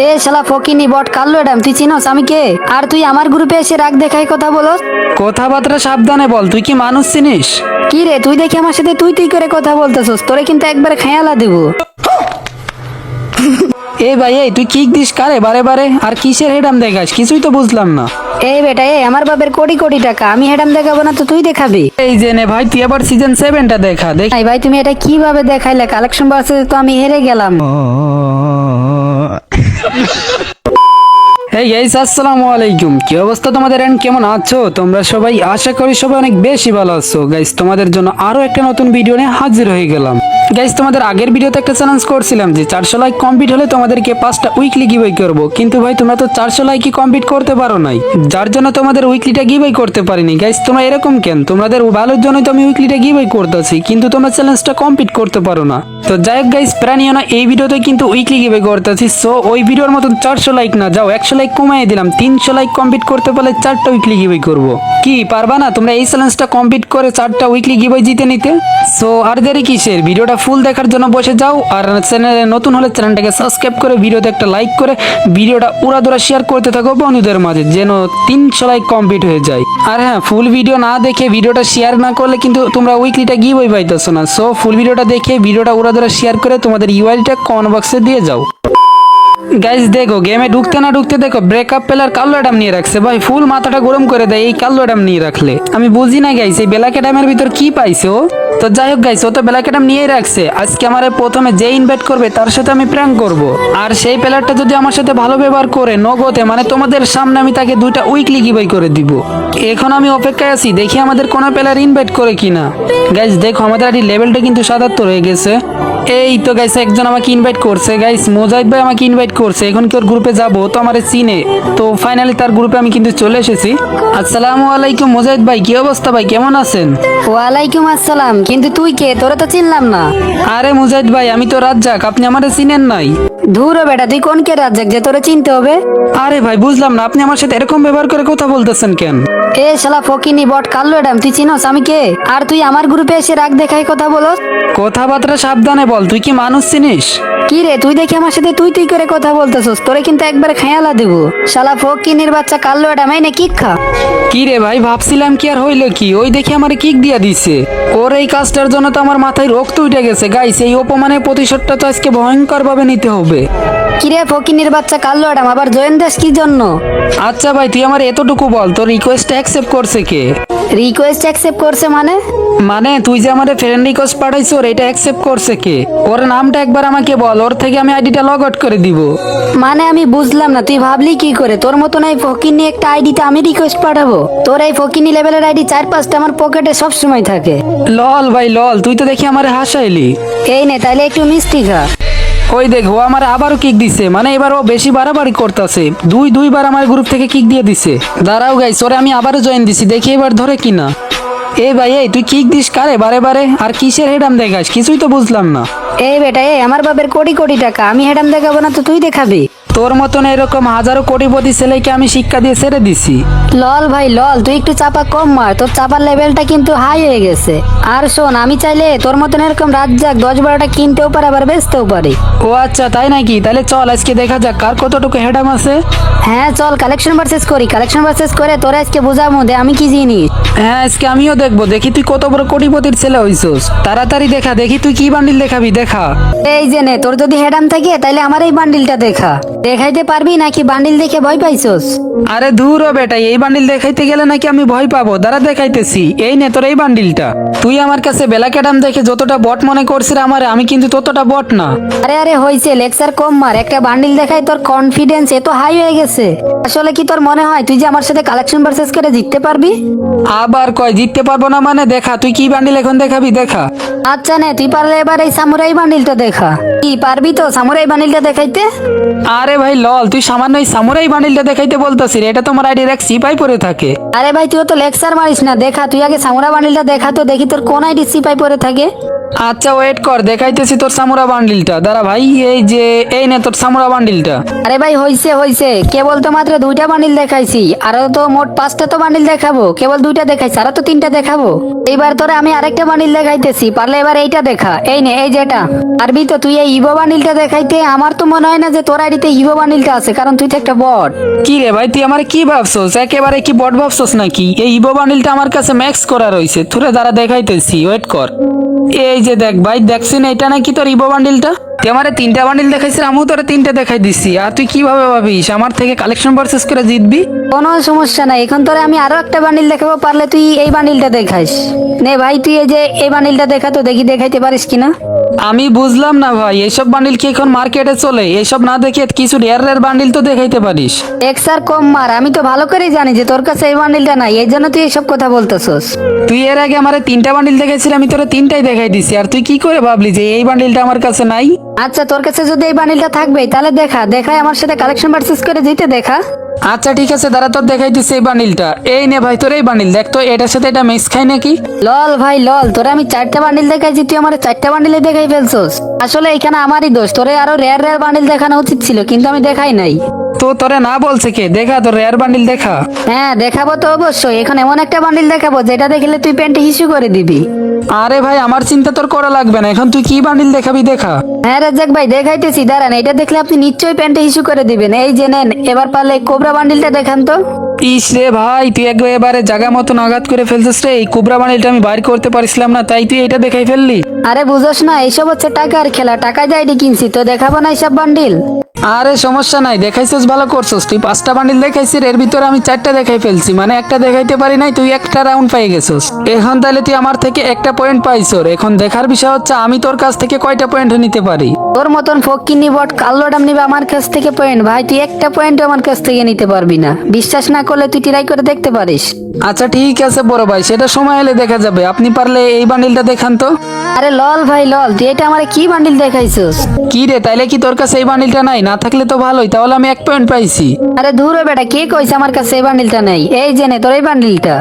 এ শালা ফকিনি বট কাল্লু এডাম, তুই চিনোস আমি কে? আর তুই আমার গ্রুপে এসে রাগ দেখাই কথা বলস। কথাবার্তা সাবধানে বল, তুই কি মানুষ চিনিস? কি রে তুই দেখি আমার সাথে তুই তুই করে কথা বলতেছস, তোরে কিন্তু একবারে খেয়ালা দিব। এ ভাই এই তুই কিক দিস কারে বারে বারে, আর কিসের হেডাম দেখাস? কিছুই তো বুঝলাম না। এই বেটা আমার বাপের কোটি কোটি টাকা, আমি হেডাম দেখাবো না তো তুই দেখাবি? এই যে নে ভাই, তুই আবার সিজন 7টা দেখা দেখ। এই ভাই তুমি এটা কিভাবে দেখাইলে? কালেকশন বাসে তো আমি হেরে গেলাম। এই গাইস, আসসালামু আলাইকুম। কি অবস্থা তোমাদের এন্ড কেমন আছো তোমরা সবাই? আশা করি সবাই অনেক বেশি ভালো আছো। গাইস তোমাদের জন্য আরো একটা নতুন ভিডিও নিয়ে হাজির হয়ে গেলাম। গাইস তোমাদের আগের ভিডিওতে একটা চ্যালেঞ্জ করছিলাম যে 400 লাইক কমপ্লিট হলে তোমাদেরকে 5টা উইকলি গিভওয়ে করব, কিন্তু ভাই তোমরা তো 400 লাইকই কমপ্লিট করতে পারো নাই, যার জন্য তোমাদের উইকলিটা গিভওয়ে করতে পারিনি। গাইস তোমরা এরকম কেন? তোমাদের ভালোর জন্যই তো আমি উইকলিটা গিভওয়ে করতেছি, কিন্তু তোমরা চ্যালেঞ্জটা কমপ্লিট করতে পারো না। তো যাই হোক গাইস, প্রায় নিও না, এই ভিডিওতে কিন্তু উইকলি গিভওয়ে করতেছি। সো ওই ভিডিওর মতন 400 লাইক না, যাও 100 লাইক কমাই দিলাম, 300 লাইক কমপ্লিট করতে পারলে 4টা উইকলি গিভওয়ে করব। কি পারবা না তোমরা এই চ্যালেঞ্জটা কমপ্লিট করে 4টা উইকলি গিভওয়ে জিতে নিতে? সো আর দেরি কিসের, ভিডিওটা ফুল দেখার জন্য বসে যাও। আর চ্যানেলে নতুন হলে চ্যানেলটাকে সাবস্ক্রাইব করে ভিডিওতে একটা লাইক করে ভিডিওটা উড়াদুরা শেয়ার করতে থাকো বন্ধুদের মাঝে, যেন 300 লাইক কমপ্লিট হয়ে যায়। আর হ্যাঁ, ফুল ভিডিও না দেখে ভিডিওটা শেয়ার না করলে কিন্তু তোমরা উইকলিটা গিভওয়ে পাইতেছো না। সো ফুল ভিডিওটা দেখে ভিডিওটা উড়াদুরা শেয়ার করে তোমাদের ইউআইডিটা কমেন্ট বক্সে দিয়ে যাও। গাইজ দেখো, গেমে ঢুকতে না ঢুকতে দেখো ব্রেকআপ প্লেয়ার কালো অ্যাডাম নিয়ে রাখছে। ভাই ফুল মাথাটা গরম করে দেয় এই কালো অ্যাডাম নিয়ে রাখলে। আমি বুঝি না গাইস, এই ব্ল্যাক অ্যাডামের ভিতর কি পাইছে ও? তো যাই হোক গাইস, ও তো ব্ল্যাক অ্যাডাম নিয়েই রাখছে। আজকে আমার প্রথমে যে ইনভাইট করবে তার সাথে আমি প্র্যাঙ্ক করব, আর সেই প্লেয়ারটা যদি আমার সাথে ভালো ব্যবহার করে নগদে, মানে তোমাদের সামনে, আমি তাকে 2টা উইকলি গিভওয়ে করে দিব। এখন আমি অপেক্ষায় আছি, দেখি আমাদের কোন প্লেয়ার ইনভাইট করে কিনা। গাইস দেখো, আমাদের আইডি লেভেলটা কিন্তু 77 হয়ে গেছে। এই তো গাইস, একজন আমাকে ইনভাইট করছে। গাইস মুজাহিদ ভাই আমাকে ইনভাইট করছে। এখন কি ওর গ্রুপে যাবো? তো আমার চিনে, তো ফাইনালি তার গ্রুপে আমি কিন্তু চলে এসেছি। আসসালামু আলাইকুম মুজাহিদ ভাই, কি অবস্থা ভাই, কেমন আছেন? ওয়ালাইকুম আসসালাম, কিন্তু তুই কে? তোরা তো চিনলাম না। আরে মুজাহিদ ভাই, আমি তো রাজ্জাক, আপনি আমারে চিনেন নাই? ধুর বেটা, তুই কোন কে রাজ্জাক যে তোরে চিনতে হবে? আরে ভাই বুঝলাম না, আপনি আমার সাথে এরকম ব্যবহার করে কথা বলতেছেন কেন? এ শালা ফকিনি বট কাল্লু এডাম, তুই চিনোস আমি কে? আর তুই আমার গ্রুপে এসে রাগ দেখাই কথা বলস। কথাবার্তা সাবধানে বল, তুই কি মানুষ চিনিস? কি রে তুই দেখি আমার সাথে তুই তুই করে কথা বলতেছস, তোরে কিন্তু একবারে খেয়ালা দিব। শালা ফকিনির বাচ্চা কাল্লু এডাম, এই নে কিক খা। কি রে ভাই, ভাবছিলাম কি আর হইলো কি, ওই দেখি আমারে কিক দিয়া দিছে। ওর এই কাজটার জন্য তো আমার মাথায় রক্ত উঠে গেছে। গাইস এই অপমানের প্রতিশোধটা তো আজকে ভয়ঙ্কর ভাবে নিতে হবে। কিরে ফকিনির বাচ্চা কাল্লু এডাম, আবার জয়েন দেশ কি জন্য? আচ্ছা ভাই, তুই আমার এতটুকু বল, তোর রিকোয়েস্টটা অ্যাকসেপ্ট করছে কে? রিকোয়েস্ট অ্যাকসেপ্ট করছে মানে? মানে তুই যে আমাদের ফ্রেন্ড রিকোয়েস্ট পাঠাইছো, ওর এটা অ্যাকসেপ্ট করছে কে? ওর নামটা একবার আমাকে বল, ওর থেকে আমি আইডিটা লগ আউট করে দিব। মানে আমি বুঝলাম না, তুই ভাবলি কি করে তোর মতন এই ফকিনি একটা আইডিতে আমি রিকোয়েস্ট পাঠাবো? তোর এই ফকিনি লেভেলের আইডি 4-5টা আমার পকেটে সব সময় থাকে। লল ভাই লল, তুই তো দেখি আমারে হাসাইলি। এই নে তাইলে একটু মিষ্টি খা। ওই দেখ, ও আমার আবারও কিক দিছে, মানে এবার ও বেশি বাড়াবাড়ি করতেছে। দুইবার আমার গ্রুপ থেকে কিক দিয়ে দিছে। দাঁড়াও গাইস, ওরে আমি আবারও জয়েন দিছি, দেখি এবার ধরে কিনা। এ ভাই এই তুই কিক দিস কারে বারে বারে, আর কিসের হেডাম দেখাস? কিছুই তো বুঝলাম না। এই বেটা আমার বাপের কোটি কোটি টাকা, আমি হেডাম দেখাবো না তো তুই দেখাবি? তোর মতন এরকম হাজারো কোটিপতি ছেলেকে আমি শিক্ষা দিয়ে ছেড়ে দিছি। লল ভাই লল, তুই একটু চাপা কম মার, তোর চাপার লেভেলটা কিন্তু হাই হয়ে গেছে। আর শোন, আমি চাইলে তোর মতন এরকম রাজ্জাক 10-12টা কিনতেও পারে, আবার বেচতেও পারি। ও আচ্ছা তাই নাকি? তাহলে চল আজকে দেখা যাক কার কতটুকু হেডাম আছে। হ্যাঁ চল কালেকশন ভার্সেস করি, কালেকশন ভার্সেস করে তোরা আজকে বোঝার মধ্যে আমি কি জিনিস। হ্যাঁ আজকে আমিও দেখবো, দেখি তুই কত বড় কোটিপতির ছেলে হইছস। তাড়াতাড়ি দেখা, দেখি তুই কি বান্ডিল দেখাবি, দেখা। এই যে নে, তোর যদি হেডাম থাকে তাহলে আমার এই বান্ডিলটা দেখা। দেখাইতে পারবি নাকি বান্ডিল দেখে ভয় পাইছস? আরে ধুর ও বেটা, এই বান্ডিল দেখাইতে গেলে নাকি আমি ভয় পাবো? দাঁড়া দেখাইতেছি। এই নে তোর এই বান্ডিলটা। তুই আমার কাছে ব্ল্যাক অ্যাডাম দেখে যতটা বট মনে করছিস আমারে, আমি কিন্তু ততটা বট না। আরে আরে হইছে, লেকচার কম মার, একটা বান্ডিল দেখাই তোর কনফিডেন্স এত হাই হয়ে গেছে। আসলে কি তোর মনে হয় তুই যে আমার সাথে কালেকশন ভার্সেস করে জিততে পারবি? আবার কয় জিততে পারবো না মানে? দেখা তুই কি বান্ডিল এখন দেখাবি, দেখা। আচ্ছা নে, তুই পারলে এবার এই সামুরাই বান্ডিলটা দেখা। কি পারবি তো সামুরাই বান্ডিলটা দেখাইতে? আরে ভাই লল, তুই সামান্য এই সামুরাই বান্ডিলটা দেখাইতে বলতাছিস? এটা তোমার আইডির এক সিপাই পরে থাকে। আরে ভাই তুই তো লেকচার মারিস না, দেখা তুই আগে সামুরা বান্ডিলটা দেখা তো, দেখি তোর কোন আইডি সিপাই পরে থাকে। আচ্ছা ওয়েট কর, দেখাইতেছি তোর সামুরা বান্ডিলটা। দাঁড়া ভাই, এই যে এই নে তোর সামুরা বান্ডিলটা। আরে ভাই হইছে হইছে, কেবল তো মাত্র 2টা বান্ডিল দেখাইছি, আরো তো মোট 5টা তো বান্ডিল দেখাবো, কেবল 2টা দেখাইছি, আরো তো 3টা দেখাবো। এইবার তোরে আমি আরেকটা বান্ডিল দেখাইতেছি, পারলে এবার এইটা দেখা। এই নে, এই যেটা পারবি তো তুই এই ইভো বান্ডিলটা দেখাইতে? আমার তো মনে হয় না যে তোর আইডিতে ইভো বান্ডিলটা আছে, কারণ তুই তো একটা বট। কি রে ভাই, তুই আমার কি ভাবছস? একেবারে কি বট ভাবছস নাকি? এই ইভো বান্ডিলটা আমার কাছে ম্যাক্স করা রয়েছে, তোরে দ্বারা দেখাইতেছি, ওয়েট কর। এই যে দেখ ভাই, দেখছিস না এটা নাকি তোর ইভো বান্ডিলটা? তুই আমার 3টা বান্ডিল দেখাইছিস, আমিও তোরে 3টা দেখাই দিচ্ছি। আর তুই কিভাবে ভাবিস আমার থেকে কালেকশন ভার্সেস করে জিতবি? কোনো সমস্যা নাই, এখন তোরে আমি আরো একটা বান্ডিল দেখাবো, পারলে তুই এই বান্ডিলটা দেখাস। নে ভাই, তুই এই যে এই বান্ডিলটা দেখা তো দেখি, দেখাইতে পারিস কিনা। আমি বুঝলাম না ভাই, এইসব বান্ডিল কি এখন মার্কেটে চলে? এইসব না দেখে কিছু রেয়ার রেয়ার বান্ডিল তো দেখাইতে পারিস। এক্স আর কম মার, আমি তো ভালো করেই জানি যে তোর কাছে এই বান্ডিলটা নাই, এই জন্য তুই এইসব কথা বলতেছস। তুই এর আগে আমার 3টা বান্ডিল দেখাইছিলি, আমি তোরা 3টাই দেখাই দিছি। আর তুই কি করে ভাবলি যে এই বান্ডিলটা আমার কাছে নাই? আচ্ছা, তোর কাছে যদি এই বান্ডিলটা থাকবে তাহলে দেখাই আমার সাথে কালেকশন ভার্সেস করে জিতে দেখা। আচ্ছা ঠিক আছে, দাঁড়া তোর দেখাই দিচ্ছি এই বান্ডিলটা। এই নে ভাই তোর এই বান্ডিল, দেখ তো এটার সাথে এটা মিক্স খাই নাকি? লল ভাই লল, তোরে আমি 4টা বান্ডিল দেখাইছি, তুই আমার 4টা বান্ডিলে দেখাই ফেলছস। আসলে এখানে আমারই দোষ, তোরে আরো রেয়ার রেয়ার বান্ডিল দেখানো উচিত ছিল, কিন্তু আমি দেখাই নাই। তো তোরে না বলছে কে? দেখা তোর রেয়ার বান্ডিল দেখা। হ্যাঁ দেখাবো তো অবশ্যই, এখন এমন একটা বান্ডিল দেখাবো যেটা দেখলে তুই প্যান্টে হিসু করে দিবি। আরে ভাই, আমার চিন্তা তোর করা লাগবে না, এখন তুই কি বান্ডিল দেখাবি দেখা। হ্যাঁ রাজ্জাক ভাই, দেখাইতেছি, দাঁড়ান, এটা দেখলে আপনি নিশ্চয়ই প্যান্টে হিসু করে দিবেন। এই যে নেন, এবার পারলে কোবরা বান্ডিলটা দেখান তো। ইস রে ভাই, তুই একেবারে জায়গা মতন আঘাত করে ফেলছিস রে। এই কোবরা বান্ডিলটা আমি বাইর করতে পারছিলাম না, তাই তুই এটা দেখাই ফেললি। আরে বুঝোস না, এইসব হচ্ছে টাকার খেলা, টাকা যাইডি কিনছি, তো দেখাবো না এইসব বান্ডিল। আরে সমস্যা নাই, দেখাইছিস ভালো করছিস। তুই 5টা বান্ডিল দেখাইছিস, এর ভিতরে আমি 4টা দেখাই ফেলছি, মানে একটা দেখাইতে পারি নাই, তুই একটা রাউন্ড পেয়ে গেছিস। এখন তাহলে তুই আমার থেকে একটা পয়েন্ট পাইছর। এখন দেখার বিষয় হচ্ছে আমি তোর কাছ থেকে কয়টা পয়েন্ট নিতে পারি। তোর মতন ফকিন্নি বট কাল্লোডাম নিবে আমার কাছ থেকে পয়েন্ট, ভাই তুই একটা পয়েন্ট আমার কাছ থেকে নিতে পারবি না। বিশ্বাস না করলে তুই ট্রাই করে দেখতে পারিস। আচ্ছা ঠিক আছে বড় ভাই, সেটা সময় এলে দেখা যাবে। আপনি পারলে এই বান্ডিলটা দেখান তো। আরে লল ভাই লল, তুই এটা আমার কি বান্ডিল দেখাইছস? কি রে, তাইলে কি তোর কাছে এই বান্ডিলটা নাই? না থাকলে তো ভালোই, তাহলে আমি 1 পয়েন্ট পাইছি। আরে দূর হ বেটা, কে কইছে আমার কাছে এই বান্ডিলটা নেই? এই যে নে তোর এই বান্ডিলটা।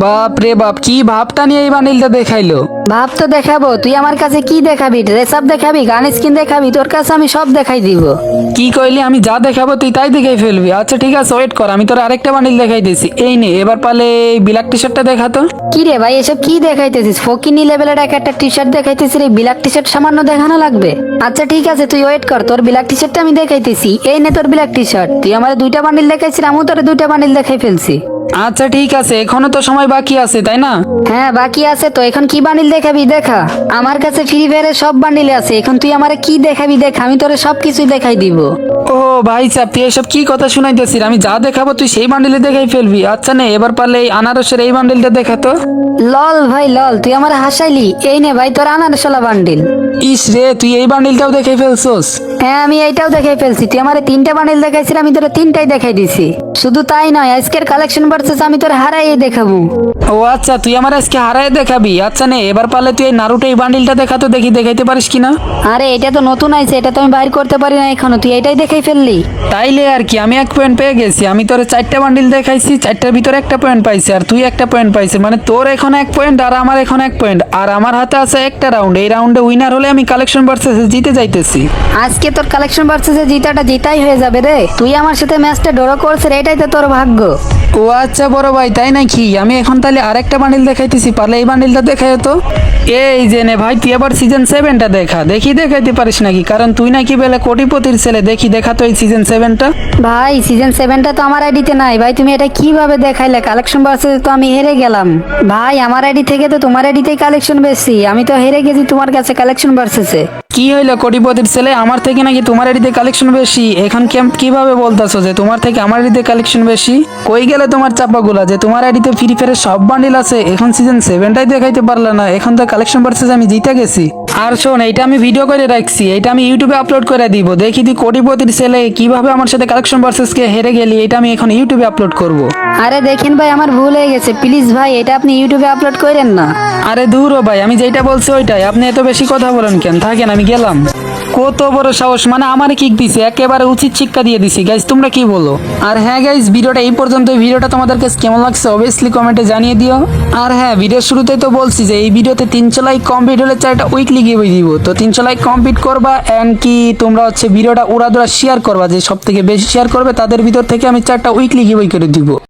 বাপ রে বাপ, কি ভাবটা নিয়ে এই বান্ডিলটা দেখাইলো। ভাব তো দেখাবো, তুই আমার কাছে কি দেখাবি? ড্রেস আপ দেখাবি, গান স্কিন দেখাবি? তোর কাছে আমি সব দেখাই দিব। কি কইলি? আমি যা দেখাবো তুই তাই দেখাই ফেলবি? আচ্ছা ঠিক আছে, ওয়েট কর, আমি তোর আরেকটা বান্ডিল দেখাই দিছি। এই নে, এবার পালে এই ব্ল্যাক টি শার্টটা দেখা তো। কি রে ভাই, এসব কি দেখাইতেছিস? ফকিনি লেভেলের একটা টি শার্ট দেখাইতেছিস, এই ব্ল্যাক টি শার্ট সামান্য দেখানো লাগবে? আচ্ছা ঠিক আছে, তুই ওয়েট কর, তোর ব্ল্যাক টি শার্টটা আমি দেখাইতেছি। এই নে তোর ব্ল্যাক টি শার্ট। তুই আমার 2টা বান্ডিল দেখাইছিস, আমিও তোর 2টা বান্ডিল দেখাই ফেলছি। আচ্ছা ঠিক আছে, এখনো তো সময় বাকি আছে তাই না? হ্যাঁ বাকি আছে তো, এখন কি বান্ডিল দেখাবি দেখা। আমার কাছে ফ্রি ফায়ারের সব বান্ডিল আছে, এখন তুই আমারে কি দেখাবি দেখা, আমি তোরে সবকিছুই দেখাই দিব। ও ভাই সাহেব, তুই এসব কি কথা শুনাইতেছিস? আমি যা দেখাবো তুই সেই বান্ডিলে দেখাই ফেলবি? আচ্ছা নে, এবার পারলে এই আনারসের এই বান্ডিলটা দেখা তো। লল ভাই লল, তুই আমার হাসাইলি। এই নে ভাই তোর আনারসলা বান্ডিল। ইস রে, তুই এই বান্ডিলটাও দেখাই ফেলছোস? হ্যাঁ আমি এইটাও দেখাই ফেলছি, তুই আমার 3টা বান্ডিল দেখাইছিস, আমি তোর 3টাই দেখাই দিছি। শুধু তাই নয়, আজকের কালেকশন ভার্সেস আমি তোর হারাইয়ে দেখাবো। ও আচ্ছা, তুই আমার আজকে হারায় দেখাবি? আচ্ছা নে, এবার পারলে তুই এই নারুটো এই বান্ডিলটা দেখা তো দেখি, দেখাইতে পারিস কিনা। আরে এটা তো নতুন আইছে, এটা তো আমি বাইর করতে পারি না এখনো, তুই এটাই দেখাই ফেললি। তাইলে আর কি, আমি 1 পয়েন্ট পেয়ে গেছি। আমি তোর 4টা বান্ডিল দেখাইছি, 4টার ভিতরে একটা পয়েন্ট পাইছি, আর তুই একটা পয়েন্ট পাইছিস, মানে তোর এখন 1 পয়েন্ট আর আমার এখন 1 পয়েন্ট। আর আমার হাতে আছে একটা রাউন্ড, এই রাউন্ডে উইনার হলে আমি কালেকশন ভার্সেস জিতে যাইতেছি। আজকে তোর কালেকশন ভার্সেসে জিতাটা জিতাই হয়ে যাবে রে। তুই আমার সাথে ম্যাচটা ড্র করছিস, এটাই তো তোর ভাগ্য। ও আচ্ছা বড় ভাই, তাই নাকি? আমি এখন তাহলে আরেকটা বান্ডিল দেখাইতেছি, পারলে এই বান্ডিলটা দেখাই তো। এই যে নে ভাই, তুই আবার সিজন 7টা দেখা, দেখি দেখাইতে পারিস নাকি? কারণ তুই নাকি বেলে কোটিপতির ছেলে, দেখি দেখা তো এই সিজন 7টা। ভাই সিজন 7টা তো আমার আইডিতে নাই ভাই, তুমি এটা কিভাবে দেখাইলে? কালেকশন ভার্সেসে তো আমি হেরে গেলাম ভাই, আমার আইডি থেকে তো তোমার আইডিতেই কালেকশন বেশি, আমি তো হেরে গেছি তোমার কাছে কালেকশন ভার্সেসে। কি হইলো কোটিপতির ছেলে, আমার থেকে নাকি তোমার এডিতে কালেকশন বেশি? এখন কিভাবে বলতাছো যে তোমার থেকে আমার এডিতে কালেকশন বেশি? কই গেলে তোমার চাপাগুলা যে তোমার আইডিতে ফ্রি ফায়ারের সব বান্ডিল আছে? এখন সিজন 7টাই দেখাইতে পারলে না, এখন তো কালেকশন ভার্সেস আমি জিতে গেছি। আর শোন, এইটা আমি ভিডিও করে রাখছি, এটা আমি ইউটিউবে আপলোড করে দিব, দেখি তুই কোটিপতির ছেলে কিভাবে আমার সাথে কালেকশন ভার্সেস কে হেরে গেলি। এটা আমি এখন ইউটিউবে আপলোড করব। আরে দেখেন ভাই, আমার ভুল হয়ে গেছে, প্লিজ ভাই এটা আপনি ইউটিউবে আপলোড করেন না। আরে দূর ও ভাই, আমি যেটা বলছি ওইটাই, আপনি এত বেশি কথা বলেন কেন? থাকেন, আমি গেলাম। কত বড় সাহস, মানে আমারে কিক দিছে, একেবারে উচিত শিক্ষা দিয়ে দিছি। গাইস তোমরা কি বলো? আর হ্যাঁ গাইস, ভিডিওটা এই পর্যন্ত। ভিডিওটা তোমাদের কাছে কেমন লাগছে অবভিয়াসলি কমেন্টে জানিয়ে দিও। আর হ্যাঁ, ভিডিওর শুরুতেই তো বলছি যে এই ভিডিওতে 300 লাইক কমপ্লিট হলে 4টা উইকলি গিভওয়ে দিব। তো 300 লাইক কমপ্লিট করবা, এন্ড কি তোমরা হচ্ছে ভিডিওটা উড়াদুরা শেয়ার করবা, যে সব থেকে বেশি শেয়ার করবে তাদের ভিতর থেকে আমি 4টা উইকলি গিভওয়ে করে দিব।